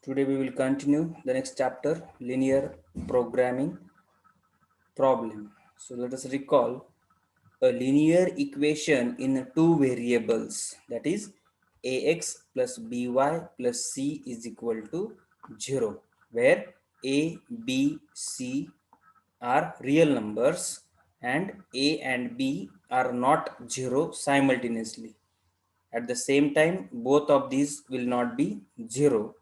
Today we will continue the next chapter, linear programming problem. So let us recall a linear equation in two variables, that is ax plus by plus c is equal to 0, where a, b, c are real numbers and a and b are not 0 simultaneously. At the same time, both of these will not be 0.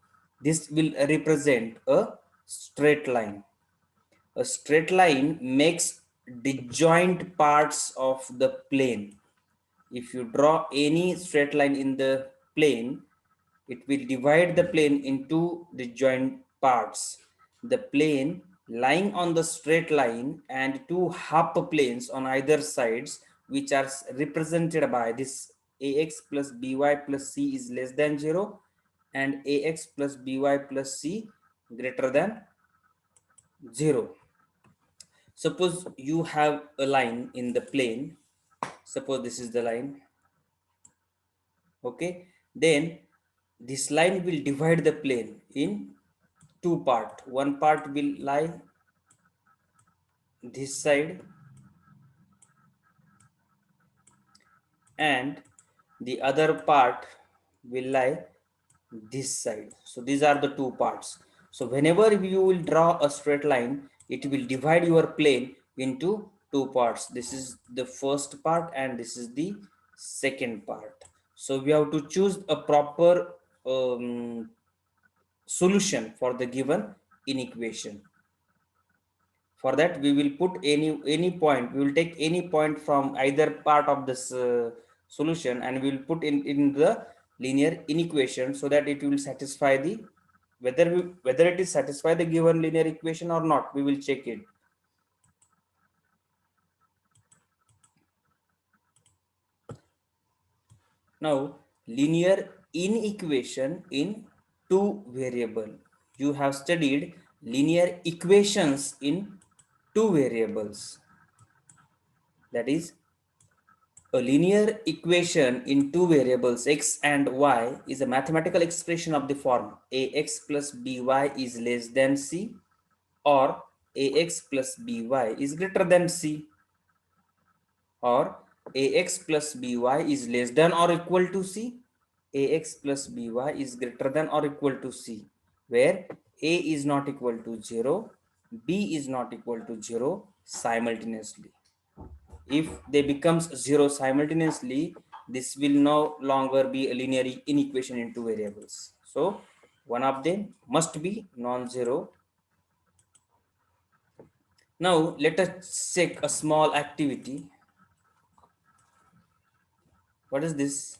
This will represent a straight line. A straight line makes disjoint parts of the plane. If you draw any straight line in the plane, it will divide the plane into disjoint parts. The plane lying on the straight line and two half planes on either sides, which are represented by this ax plus by plus c is less than 0 and ax plus by plus c greater than 0. Suppose you have a line in the plane. Suppose this is the line. Okay. Then this line will divide the plane in two parts. One part will lie this side and the other part will lie this side. So these are the two parts. So whenever you will draw a straight line, it will divide your plane into two parts. This is the first part and this is the second part. So we have to choose a proper solution for the given inequation. For that we will put any point, we will take any point from either part of this solution and we will put in the linear inequation so that it will satisfy the whether it is satisfy the given linear equation or not, we will check it. Now linear inequation in two variable, you have studied linear equations in two variables, that is a linear equation in two variables x and y is a mathematical expression of the form ax plus by is less than c or ax plus by is greater than c, or ax plus by is less than or equal to c, ax plus by is greater than or equal to c, where a is not equal to 0, b is not equal to 0 simultaneously. If they becomes 0 simultaneously, this will no longer be a linear inequation in two variables. So one of them must be non-zero. Now let us check a small activity. What is this?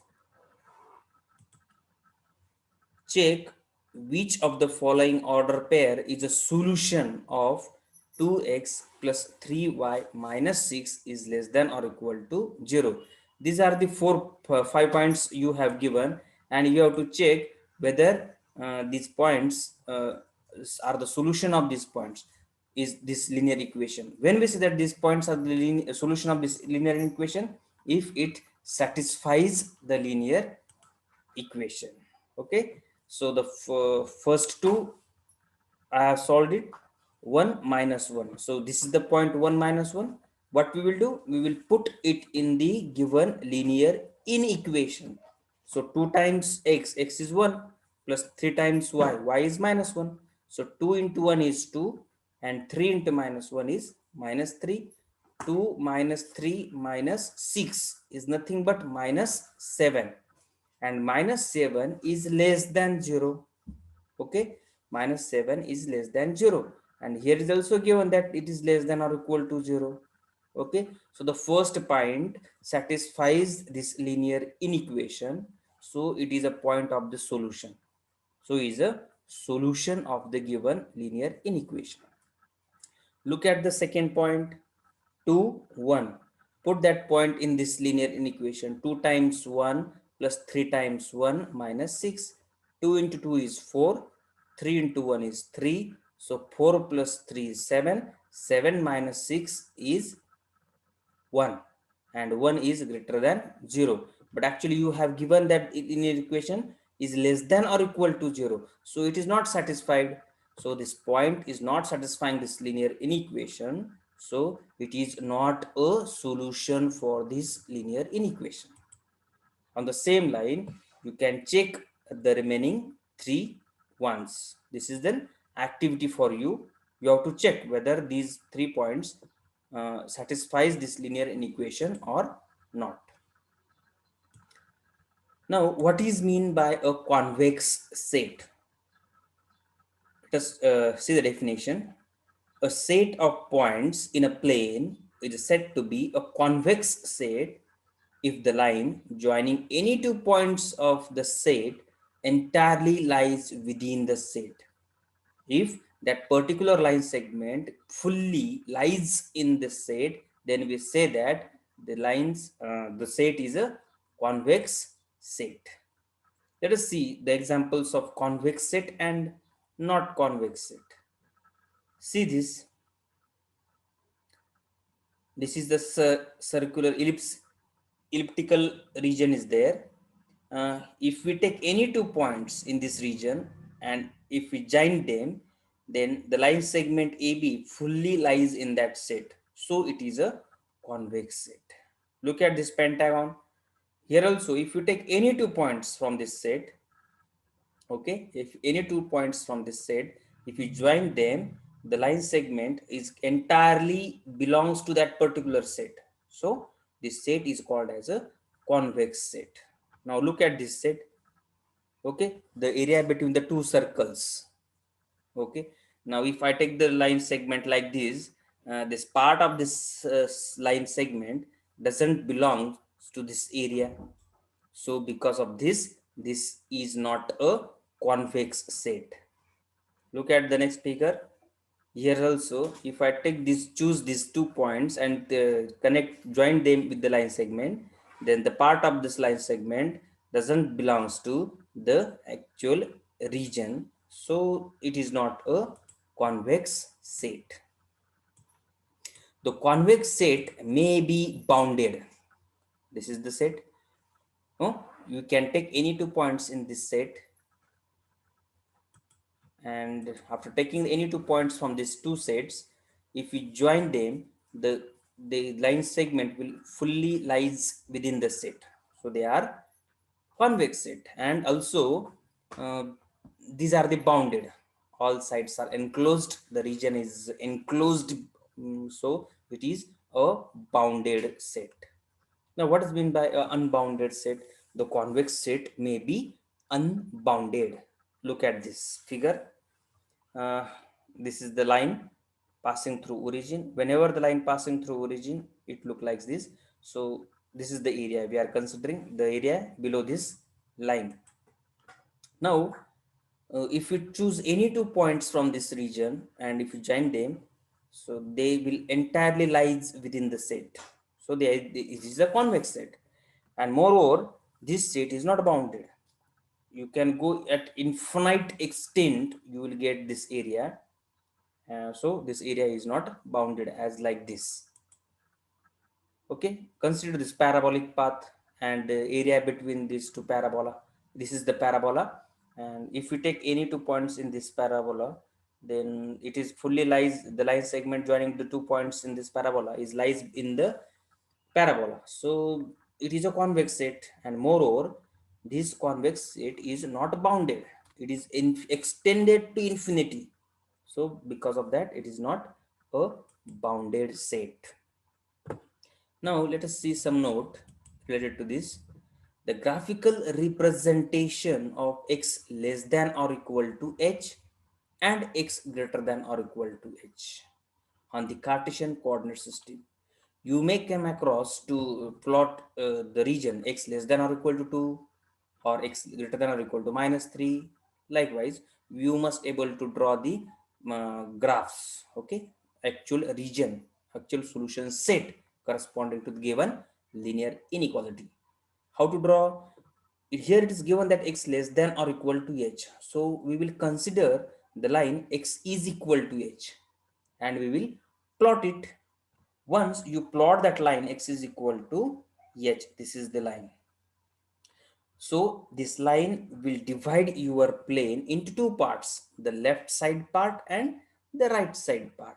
Check which of the following order pair is a solution of 2x plus 3y minus 6 is less than or equal to 0. These are the 5 points you have given and you have to check whether these points are the solution of these points is this linear equation. When we say that these points are the solution of this linear equation, if it satisfies the linear equation. Okay, so the first two I have solved it. 1 minus 1, so this is the point 1 minus 1. What we will do, we will put it in the given linear inequation. So 2 times x is 1 plus 3 times y is minus 1. So 2 into 1 is 2 and 3 into minus 1 is minus 3. 2 minus 3 minus 6 is nothing but minus 7, and minus 7 is less than 0. Okay, minus 7 is less than 0, and here is also given that it is less than or equal to 0. Okay, so the first point satisfies this linear inequation, so it is a point of the solution. So it is a solution of the given linear inequation. Look at the second point, 2, 1. Put that point in this linear inequation. 2 times 1 plus 3 times 1 minus 6. 2 into 2 is 4. 3 into 1 is 3. So 4 plus 3 is 7. 7 minus 6 is 1. And 1 is greater than 0. But actually you have given that in your equation, is less than or equal to 0. So it is not satisfied. So this point is not satisfying this linear inequation. So it is not a solution for this linear inequation. On the same line, you can check the remaining three ones. This is then activity for you. You have to check whether these 3 points satisfies this linear inequation or not. Now, what is mean by a convex set? Let us see the definition. A set of points in a plane is said to be a convex set if the line joining any 2 points of the set entirely lies within the set. If that particular line segment fully lies in the set, then we say that the set is a convex set. Let us see the examples of convex set and not convex set. See this. This is the circular elliptical region is there. If we take any 2 points in this region and if we join them, then the line segment AB fully lies in that set. So it is a convex set. Look at this pentagon. Here also, if you take any 2 points from this set, okay, if any 2 points from this set, if you join them, the line segment is entirely belongs to that particular set. So this set is called as a convex set. Now look at this set. Okay, the area between the two circles. Okay, now if I take the line segment like this part of this line segment doesn't belong to this area. So because of this is not a convex set. Look at the next figure. Here also, if I take this, choose these 2 points and join them with the line segment, then the part of this line segment doesn't belongs to the actual region. So it is not a convex set. The convex set may be bounded. This is the set. Oh, you can take any 2 points in this set, and after taking any 2 points from these two sets, if we join them, the line segment will fully lies within the set. So they are convex set. And also these are the bounded. All sides are enclosed, the region is enclosed. So it is a bounded set. Now, what is meant by an unbounded set? The convex set may be unbounded. Look at this figure. uh, this is the line passing through origin. Whenever the line passing through origin, it look like this. So this is the area we are considering, the area below this line. Now if you choose any 2 points from this region and if you join them, so they will entirely lies within the set. So it is a convex set. And moreover, this set is not bounded. You can go at infinite extent, you will get this area. So this area is not bounded as like this. Okay, consider this parabolic path and the area between these two parabola. This is the parabola, and if we take any 2 points in this parabola, then it is fully lies, the line segment joining the 2 points in this parabola is lies in the parabola. So it is a convex set. And moreover, this convex set is not bounded, it is extended to infinity. So because of that, it is not a bounded set. Now let us see some note related to this. The graphical representation of x less than or equal to h and x greater than or equal to h on the Cartesian coordinate system. You may come across to plot the region x less than or equal to 2 or x greater than or equal to -3. Likewise, you must able to draw the graphs, okay, actual region, actual solution set corresponding to the given linear inequality. How to draw? Here it is given that x less than or equal to h. So we will consider the line x is equal to h and we will plot it. Once you plot that line x is equal to h, this is the line. So this line will divide your plane into two parts, the left side part and the right side part.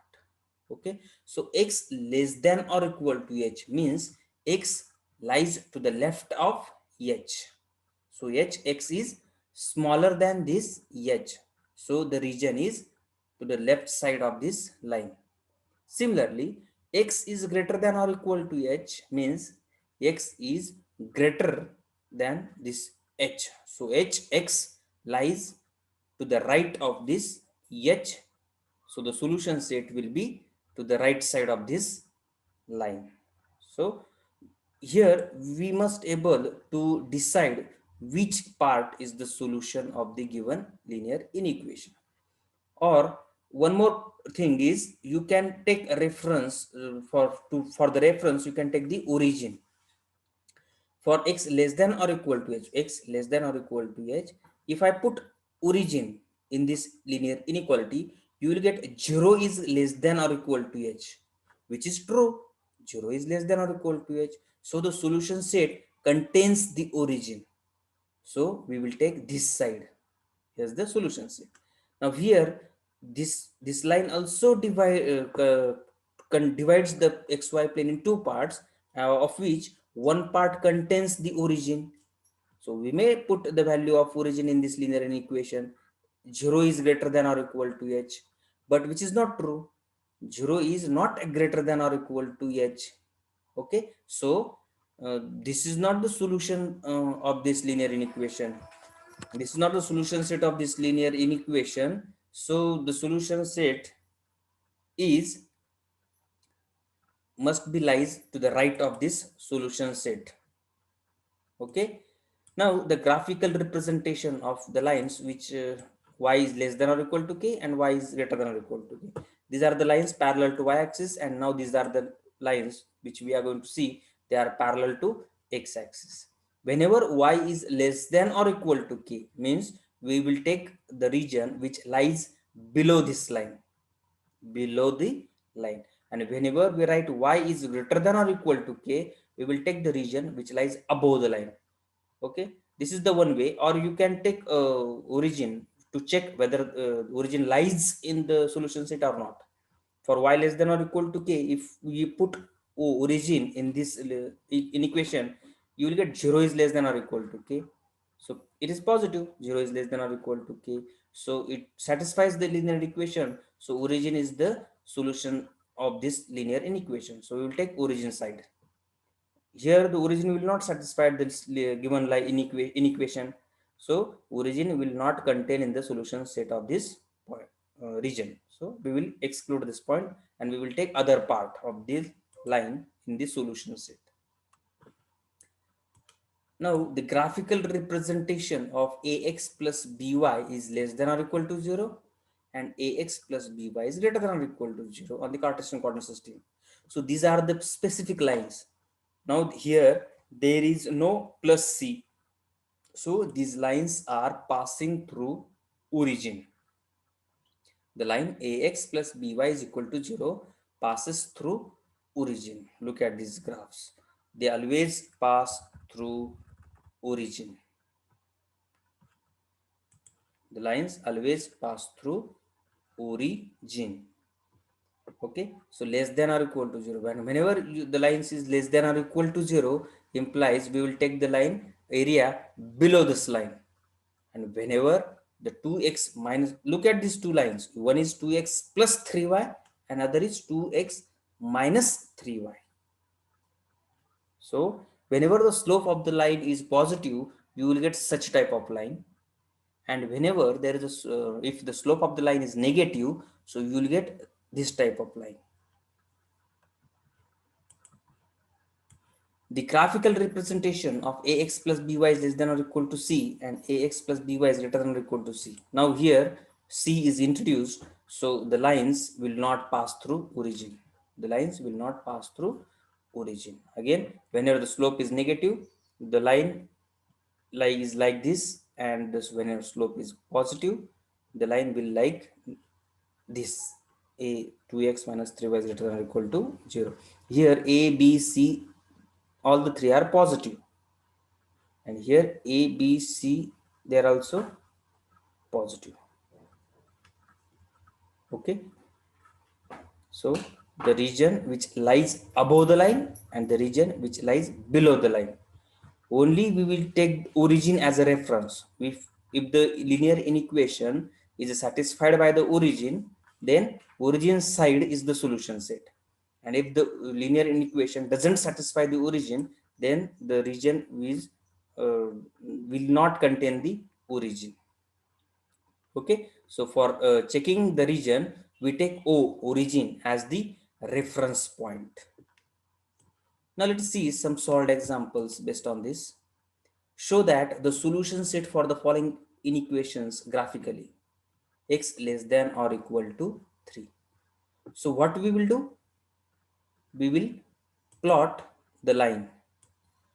Okay, so x less than or equal to h means x lies to the left of h. So hx is smaller than this h. So the region is to the left side of this line. Similarly, x is greater than or equal to h means x is greater than this h. So hx lies to the right of this h. So the solution set will be to the right side of this line. So here we must able to decide which part is the solution of the given linear inequation. Or one more thing is you can take a reference for the reference you can take the origin for x less than or equal to h. X less than or equal to h, if I put origin in this linear inequality, you will get 0 is less than or equal to h, which is true. 0 is less than or equal to h, so the solution set contains the origin, so we will take this side. Here's the solution set. Now here this line also divides the xy plane in two parts, of which one part contains the origin. So we may put the value of origin in this linear equation. 0 is greater than or equal to h, but which is not true. 0 is not greater than or equal to h. Okay, so this is not the solution of this linear inequation. This is not the solution set of this linear inequation. So the solution set is must be lies to the right of this solution set. Okay, now the graphical representation of the lines which y is less than or equal to k and y is greater than or equal to k. These are the lines parallel to y-axis, and now these are the lines which we are going to see. They are parallel to x-axis. Whenever y is less than or equal to k means we will take the region which lies below this line, below the line. And whenever we write y is greater than or equal to k, we will take the region which lies above the line. Okay, this is the one way. Or you can take origin to check whether origin lies in the solution set or not. For y less than or equal to k, if we put origin in this in equation, you will get 0 is less than or equal to k. So it is positive. 0 is less than or equal to k, so it satisfies the linear equation. So origin is the solution of this linear inequation, so we will take origin side. Here the origin will not satisfy this given line inequation, so origin will not contain in the solution set of this point, region. So we will exclude this point and we will take other part of this line in the solution set. Now the graphical representation of ax plus by is less than or equal to 0 and ax plus by is greater than or equal to 0 on the Cartesian coordinate system. So these are the specific lines. Now here there is no plus c. So these lines are passing through origin. The line ax plus by is equal to 0 passes through origin. Look at these graphs. They always pass through origin. The lines always pass through origin. Okay, so less than or equal to 0. Whenever the lines is less than or equal to 0 implies we will take the line area below this line. And whenever the 2x minus, look at these two lines, one is 2x plus 3y, another is 2x minus 3y. So whenever the slope of the line is positive, you will get such type of line. And whenever there is a, if the slope of the line is negative, so you will get this type of line. The graphical representation of ax plus by is less than or equal to c and ax plus by is greater than or equal to c. Now here c is introduced, so the lines will not pass through origin. The lines will not pass through origin. Again, whenever the slope is negative, the line is like this, and this whenever slope is positive, the line will like this. A 2x minus 3y is greater than or equal to 0. Here a b c, all the three are positive. and here A, B, C, they are also positive. Okay, so the region which lies above the line and the region which lies below the line. Only we will take origin as a reference. If the linear inequation is satisfied by the origin, then origin side is the solution set. And if the linear inequation doesn't satisfy the origin, then the region will not contain the origin. Okay, so for checking the region, we take O, origin, as the reference point. Now let's see some solved examples based on this. Show that the solution set for the following inequations graphically: x less than or equal to 3. So what we will do? We will plot the line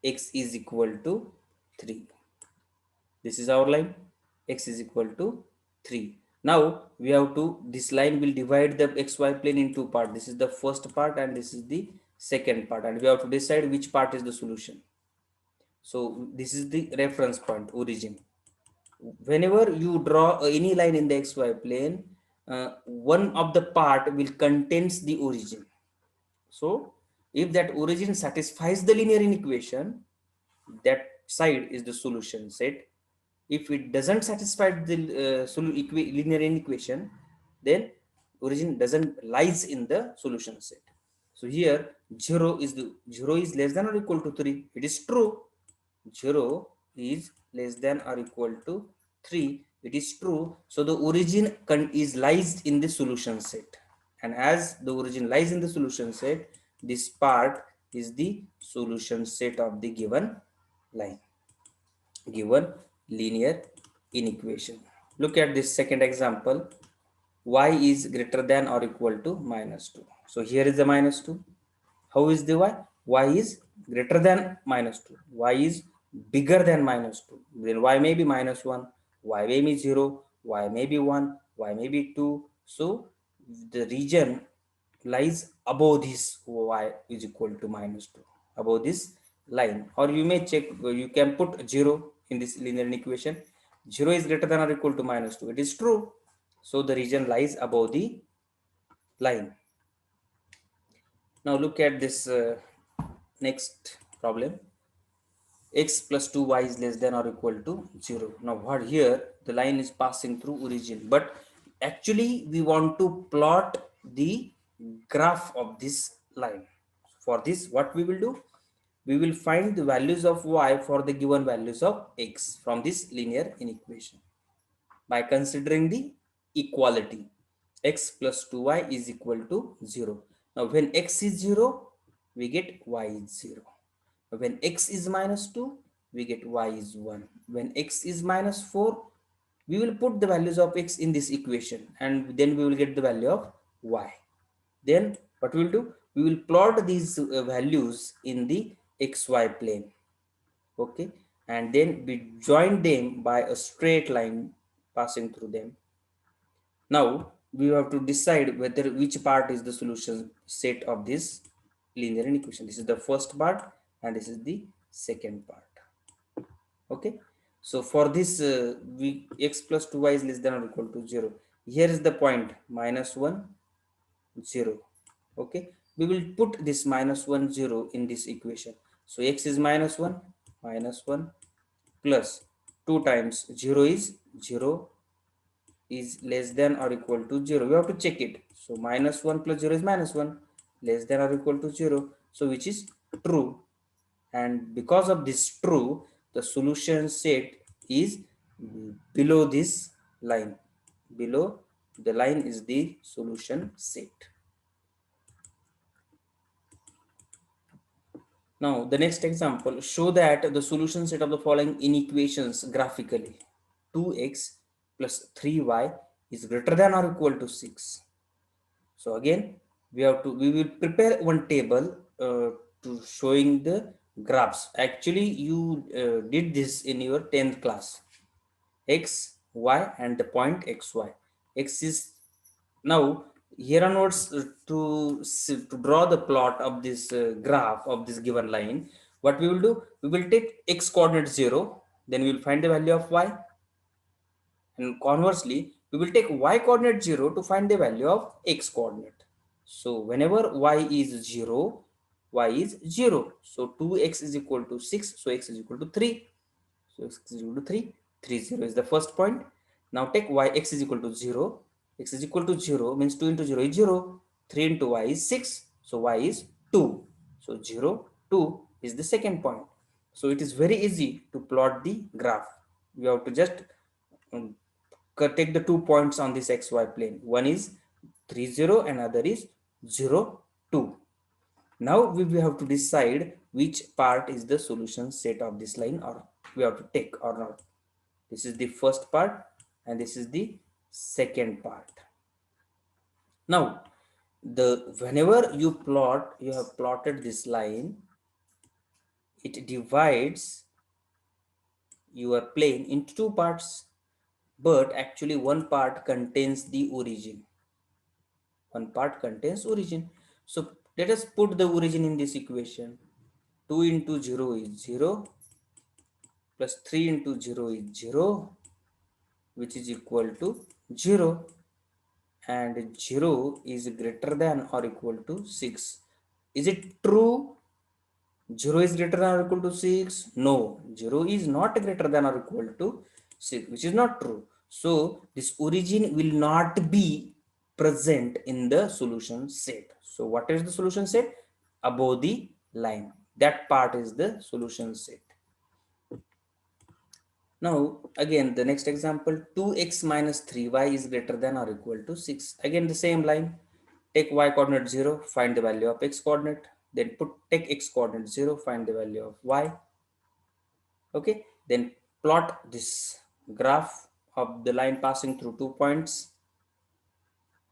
x is equal to 3. This is our line, x is equal to 3. Now we have to, this line will divide the xy plane in two parts. This is the first part and this is the second part, and we have to decide which part is the solution. So this is the reference point, origin. Whenever you draw any line in the xy plane, one of the part will contains the origin. So if that origin satisfies the linear inequation, that side is the solution set. If it doesn't satisfy the linear inequation, then origin doesn't lies in the solution set. So here 0 is less than or equal to 3. It is true. 0 is less than or equal to 3. It is true. So the origin is lies in the solution set. And as the origin lies in the solution set, this part is the solution set of the given line, given linear inequation. Look at this second example. Y is greater than or equal to -2. So here is the -2. How is the y? Y is greater than -2. Y is bigger than -2. Then y may be -1, y may be 0, y may be 1, y may be 2. So the region lies above this y is equal to -2, above this line. Or you may check, you can put 0 in this linear equation. 0 is greater than or equal to -2. It is true. So the region lies above the line. Now look at this next problem. X plus 2y is less than or equal to 0. Now what here, the line is passing through origin, but actually we want to plot the graph of this line. For this, what we will do? We will find the values of y for the given values of x from this linear inequation by considering the equality. X plus 2y is equal to 0. Now when x is 0, we get y is 0. When x is -2, we get y is 1. When x is -4, we will put the values of x in this equation and then we will get the value of y. Then what we will do? We will plot these values in the xy plane. Okay, and then we join them by a straight line passing through them. Now we have to decide whether which part is the solution set of this linear inequation. This is the first part and this is the second part. Okay, so for this we x plus 2y is less than or equal to 0. Here is the point -1 0. Okay, we will put this -1 0 in this equation. So x is -1 plus 2 times 0 is 0 is less than or equal to 0. We have to check it. So -1 plus 0 is -1, less than or equal to 0. So which is true. And because of this true, the solution set is below this line. Below the line is the solution set. Now the next example, show that the solution set of the following inequations graphically. 2x plus 3y is greater than or equal to 6. So again, we will prepare one table to showing the graphs. Actually, you did this in your 10th class. X, y and the point xy. X is now here onwards to draw the plot of this graph of this given line. What we will do, we will take x coordinate 0, then we will find the value of y, and conversely we will take y coordinate 0 to find the value of x coordinate. So whenever y is 0, y is 0, so 2x is equal to 6, so x is equal to 3. So x is equal to 3. 3 0 is the first point. Now take y, x is equal to 0. X is equal to 0 means 2 into 0 is 0. 3 into y is 6. So y is 2. So 0, 2 is the second point. So it is very easy to plot the graph. You have to just um, take the 2 points on this xy plane. One is 3 0 and other is 0 2. Now we have to decide which part is the solution set of this line, or we have to take or not. This is the first part and this is the second part. Now whenever you have plotted this line, it divides your plane into two parts, but actually one part contains the origin. One part contains origin. So let us put the origin in this equation. 2 into 0 is 0 plus 3 into 0 is 0, which is equal to 0, and 0 is greater than or equal to 6. Is it true 0 is greater than or equal to 6? No, 0 is not greater than or equal to 6, which is not true. So this origin will not be present in the solution set. So what is the solution set? Above the line. That part is the solution set. Now again the next example, 2x minus 3y is greater than or equal to 6. Again the same line. Take y coordinate 0, find the value of x coordinate. Then take x coordinate 0, find the value of y. Okay, then plot this graph of the line passing through 2 points.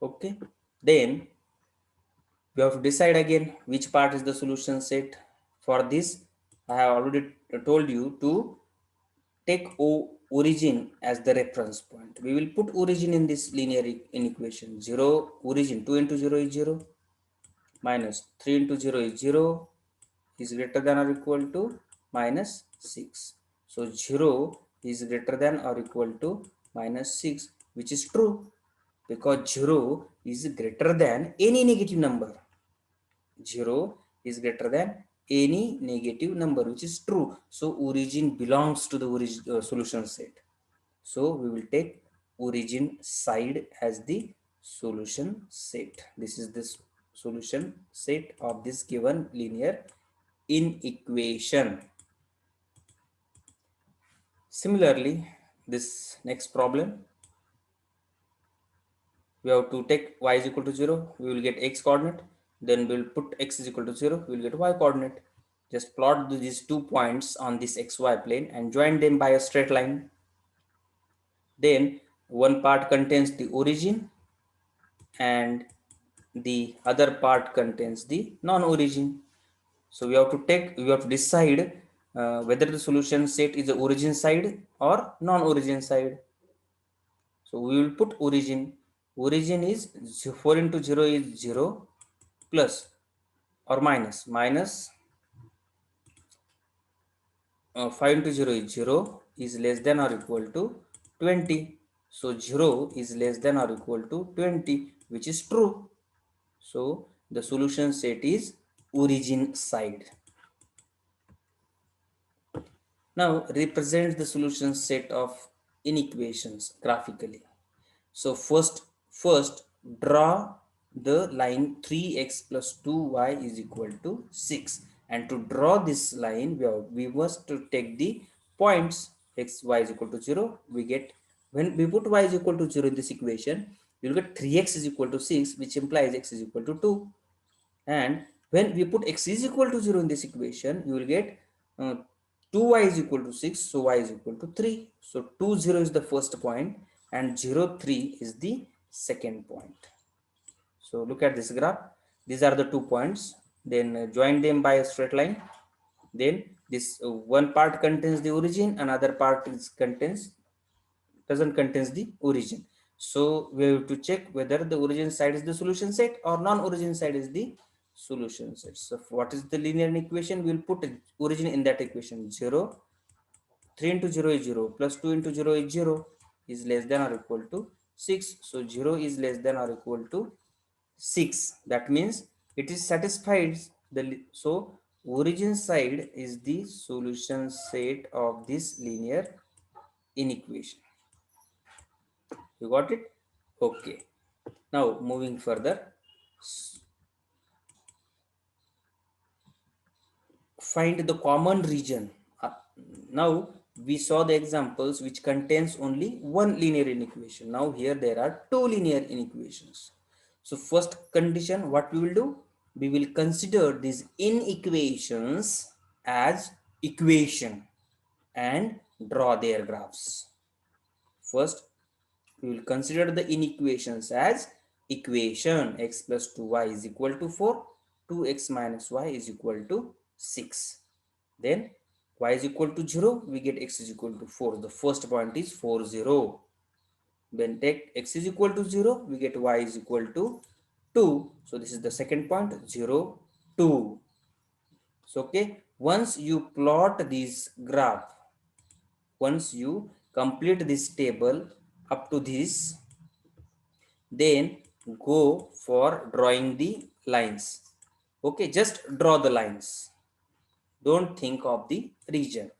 Okay, then we have to decide again which part is the solution set. For this I have already told you to take origin as the reference point. We will put origin in this linear inequation. 0 origin, 2 into 0 is 0, minus 3 into 0 is 0, is greater than or equal to minus 6. So 0 is greater than or equal to minus 6, which is true because 0 is greater than any negative number. 0 is greater than any negative number, which is true. So origin belongs to the solution set. So we will take origin side as the solution set. This is the solution set of this given linear inequation. Similarly, this next problem, we have to take y is equal to 0, we will get x coordinate, then we will put x is equal to 0, we will get y coordinate. Just plot these 2 points on this xy plane and join them by a straight line. Then one part contains the origin and the other part contains the non-origin. So we have to decide whether the solution set is the origin side or non-origin side. So we will put origin. Origin is 4 into 0 is 0, plus or minus 5 into 0 is 0, is less than or equal to 20. So 0 is less than or equal to 20, which is true. So the solution set is origin side. Now represent the solution set of inequations graphically. So first draw the line 3x plus 2y is equal to 6, and to draw this line we must to take the points x y is equal to 0. We get, when we put y is equal to 0 in this equation, you will get 3x is equal to 6, which implies x is equal to 2. And when we put x is equal to 0 in this equation, you will get 2y is equal to 6, so y is equal to 3. So 2 0 is the first point and 0 3 is the second point. So look at this graph. These are the 2 points. Then join them by a straight line. Then this one part contains the origin, another part doesn't contains the origin. So we have to check whether the origin side is the solution set or non-origin side is the solution set. So what is the linear equation? We'll put origin in that equation. 0, 3 into 0 is 0, plus 2 into 0 is 0, is less than or equal to 6. So 0 is less than or equal to 6. That means it is satisfied. So origin side is the solution set of this linear inequation. You got it? Okay. Now moving further, find the common region. Now we saw the examples which contains only one linear inequation. Now here there are two linear inequations. So first condition, what we will do? We will consider these inequations as equation and draw their graphs. First, we will consider the inequations as equation. X plus 2y is equal to 4, 2x minus y is equal to 6. Then y is equal to 0, we get x is equal to 4. The first point is 4, 0. Then take x is equal to 0, we get y is equal to 2. So this is the second point, 0, 2. So okay, once you plot this graph, once you complete this table up to this, then go for drawing the lines. Okay, just draw the lines. Don't think of the region.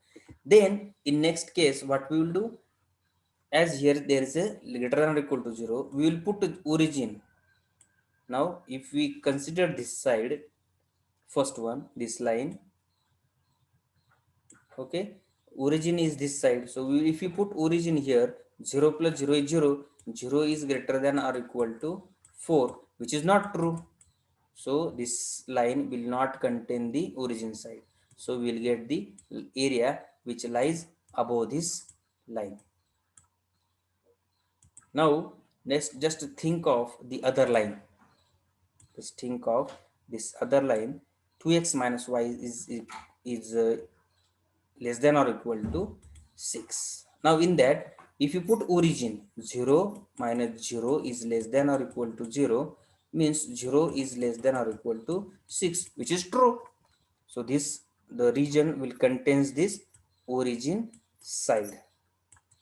Then in next case, what we will do, as here there is a greater than or equal to 0, we will put origin. Now if we consider this side, first one, this line, okay, origin is this side. So if you put origin here, 0 plus 0 is 0, 0 is greater than or equal to 4, which is not true. So this line will not contain the origin side. So we will get the area which lies above this line. Now let's just think of the other line. Let's think of this other line. 2x minus y is less than or equal to 6. Now in that, if you put origin, 0 minus 0 is less than or equal to 0, means 0 is less than or equal to 6, which is true. So this, the region will contains this origin side.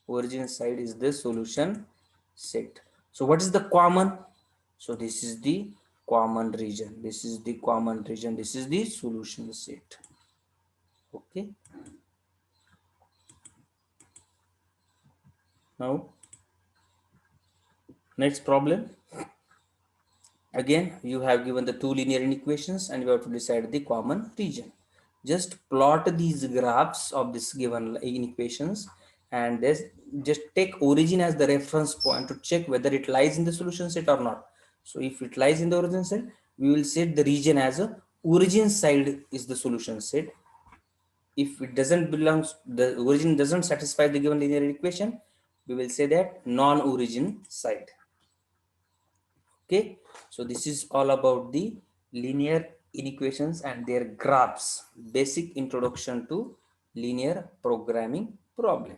Origin side is the solution set. So what is the common? So this is the common region. This is the common region. This is the solution set. Okay. Now next problem. Again, you have given the two linear inequations and you have to decide the common region. Just plot these graphs of this given inequations and just take origin as the reference point to check whether it lies in the solution set or not. So if it lies in the origin set, we will set the region as a origin side is the solution set. If it doesn't belong, the origin doesn't satisfy the given linear equation, we will say that non-origin side. Okay, so this is all about the linear inequations and their graphs, basic introduction to linear programming problem.